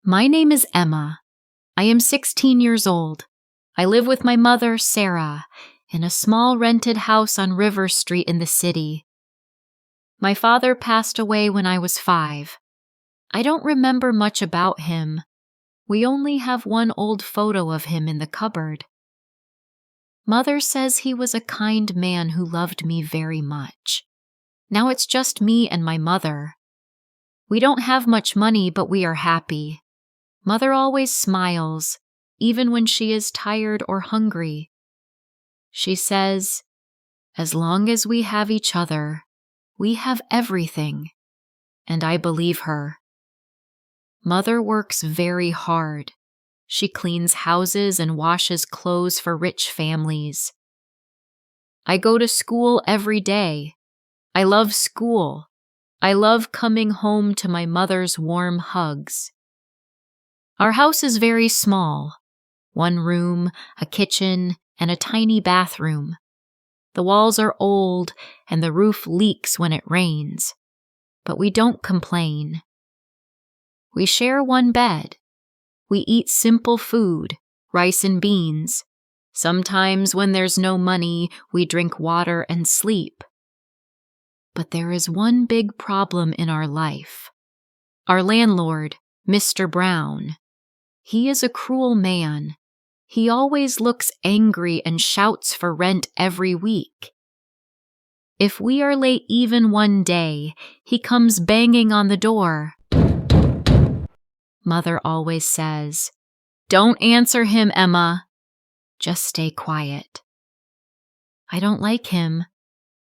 My name is Emma. I am 16 years old. I live with my mother, Sarah, in a small rented house on River Street in the city. My father passed away when I was 5. I don't remember much about him. We only have one old photo of him in the cupboard. Mother says he was a kind man who loved me very much. Now it's just me and my mother. We don't have much money, but we are happy. Mother always smiles, even when she is tired or hungry. She says, "As long as we have each other, we have everything," and I believe her. Mother works very hard. She cleans houses and washes clothes for rich families. I go to school every day. I love school. I love coming home to my mother's warm hugs. Our house is very small. 1 room, a kitchen, and a tiny bathroom. The walls are old and the roof leaks when it rains, but we don't complain. We share one bed. We eat simple food, rice and beans. Sometimes when there's no money, we drink water and sleep. But there is one big problem in our life. Our landlord, Mr. Brown. He is a cruel man. He always looks angry and shouts for rent every week. If we are late even one day, he comes banging on the door. Mother always says, "Don't answer him, Emma. Just stay quiet." I don't like him.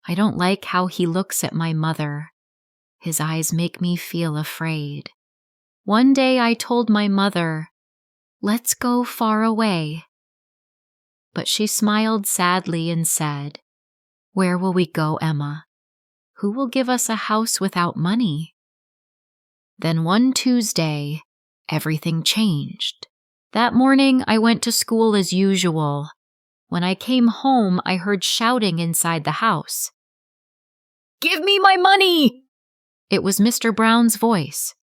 I don't like how he looks at my mother. His eyes make me feel afraid. One day I told my mother, "Let's go far away." But she smiled sadly and said, "Where will we go, Emma? Who will give us a house without money?" Then one Tuesday, everything changed. That morning, I went to school as usual. When I came home, I heard shouting inside the house. "Give me my money!" It was Mr. Brown's voice.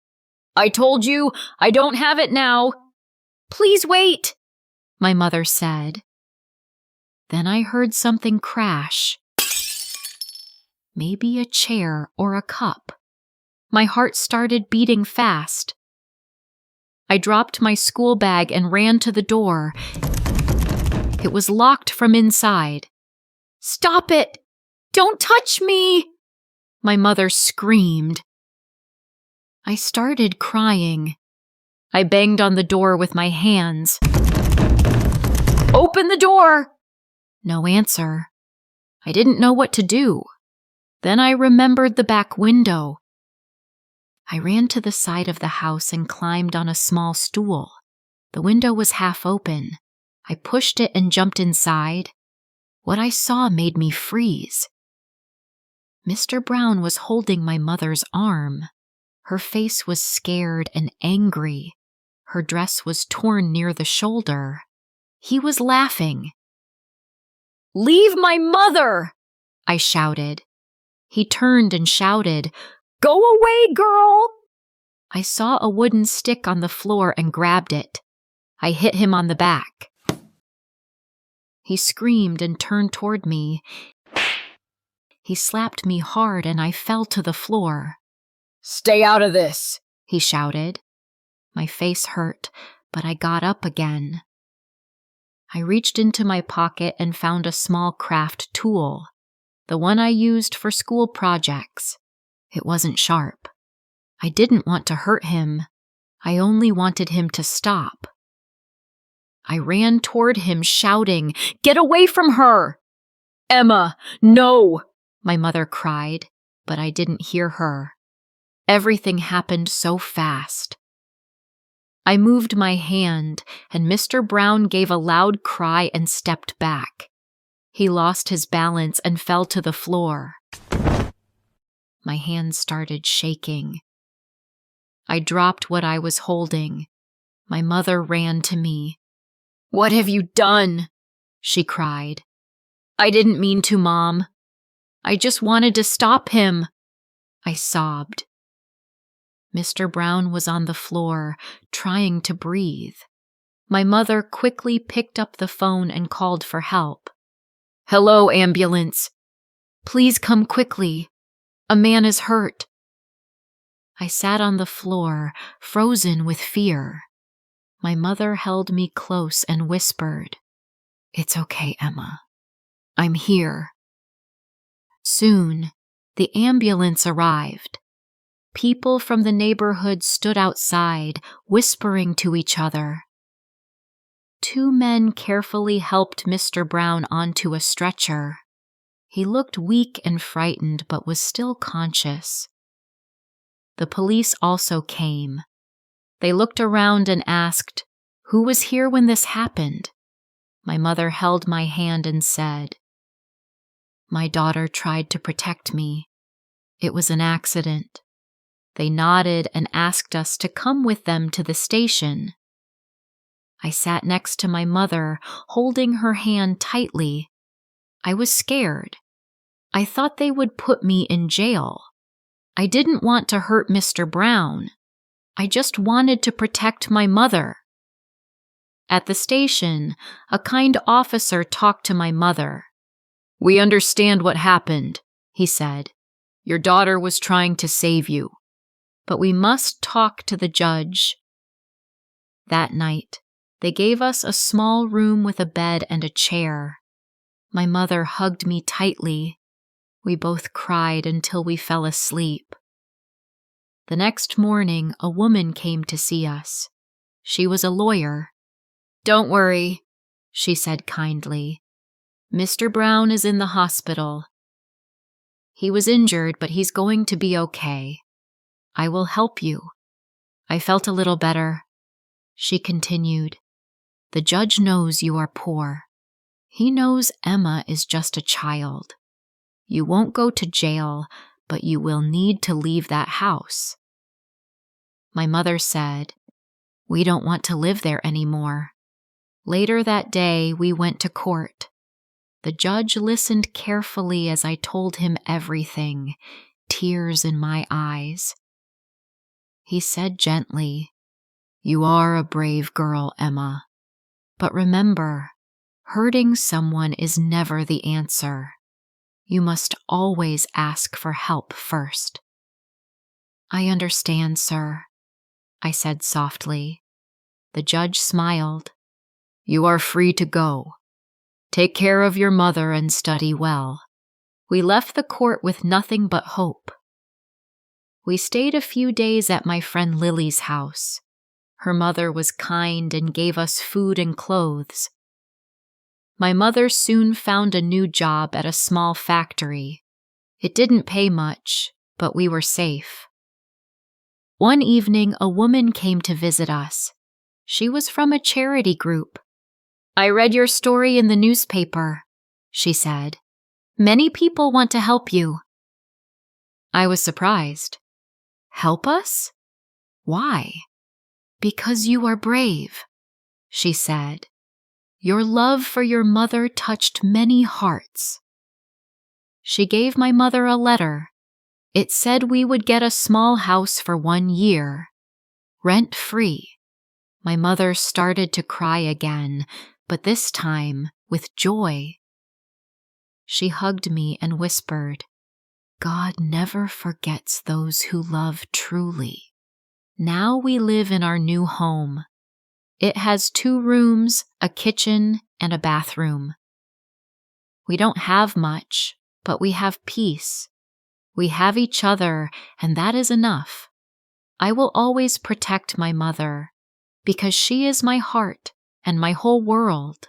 "I told you, I don't have it now." "Please wait," my mother said. Then I heard something crash. Maybe a chair or a cup. My heart started beating fast. I dropped my school bag and ran to the door. It was locked from inside. "Stop it! Don't touch me!" my mother screamed. I started crying. I banged on the door with my hands. "Open the door!" No answer. I didn't know what to do. Then I remembered the back window. I ran to the side of the house and climbed on a small stool. The window was half open. I pushed it and jumped inside. What I saw made me freeze. Mr. Brown was holding my mother's arm. Her face was scared and angry. Her dress was torn near the shoulder. He was laughing. "Leave my mother!" I shouted. He turned and shouted, "Go away, girl!" I saw a wooden stick on the floor and grabbed it. I hit him on the back. He screamed and turned toward me. He slapped me hard and I fell to the floor. "Stay out of this," he shouted. My face hurt, but I got up again. I reached into my pocket and found a small craft tool, the one I used for school projects. It wasn't sharp. I didn't want to hurt him. I only wanted him to stop. I ran toward him, shouting, "Get away from her!" "Emma, no!" my mother cried, but I didn't hear her. Everything happened so fast. I moved my hand, and Mr. Brown gave a loud cry and stepped back. He lost his balance and fell to the floor. My hands started shaking. I dropped what I was holding. My mother ran to me. "What have you done?" she cried. "I didn't mean to, Mom. I just wanted to stop him," I sobbed. Mr. Brown was on the floor, trying to breathe. My mother quickly picked up the phone and called for help. "Hello, ambulance. Please come quickly. A man is hurt." I sat on the floor, frozen with fear. My mother held me close and whispered, "It's okay, Emma. I'm here." Soon, the ambulance arrived. People from the neighborhood stood outside, whispering to each other. 2 men carefully helped Mr. Brown onto a stretcher. He looked weak and frightened, but was still conscious. The police also came. They looked around and asked, "Who was here when this happened?" My mother held my hand and said, "My daughter tried to protect me. It was an accident." They nodded and asked us to come with them to the station. I sat next to my mother, holding her hand tightly. I was scared. I thought they would put me in jail. I didn't want to hurt Mr. Brown. I just wanted to protect my mother. At the station, a kind officer talked to my mother. "We understand what happened," he said. "Your daughter was trying to save you. But we must talk to the judge." That night, they gave us a small room with a bed and a chair. My mother hugged me tightly. We both cried until we fell asleep. The next morning, a woman came to see us. She was a lawyer. "Don't worry," she said kindly. "Mr. Brown is in the hospital. He was injured, but he's going to be okay. I will help you." I felt a little better. She continued, "The judge knows you are poor. He knows Emma is just a child. You won't go to jail, but you will need to leave that house." My mother said, "We don't want to live there anymore." Later that day, we went to court. The judge listened carefully as I told him everything, tears in my eyes. He said gently, "You are a brave girl, Emma. But remember, hurting someone is never the answer. You must always ask for help first." "I understand, sir," I said softly. The judge smiled. "You are free to go. Take care of your mother and study well." We left the court with nothing but hope. We stayed a few days at my friend Lily's house. Her mother was kind and gave us food and clothes. My mother soon found a new job at a small factory. It didn't pay much, but we were safe. One evening, a woman came to visit us. She was from a charity group. "I read your story in the newspaper," she said. "Many people want to help you." I was surprised. "Help us? Why?" "Because you are brave," she said. "Your love for your mother touched many hearts." She gave my mother a letter. It said we would get a small house for 1 year, rent-free. My mother started to cry again, but this time with joy. She hugged me and whispered, "God never forgets those who love truly." Now we live in our new home. It has 2 rooms, a kitchen, and a bathroom. We don't have much, but we have peace. We have each other, and that is enough. I will always protect my mother, because she is my heart and my whole world.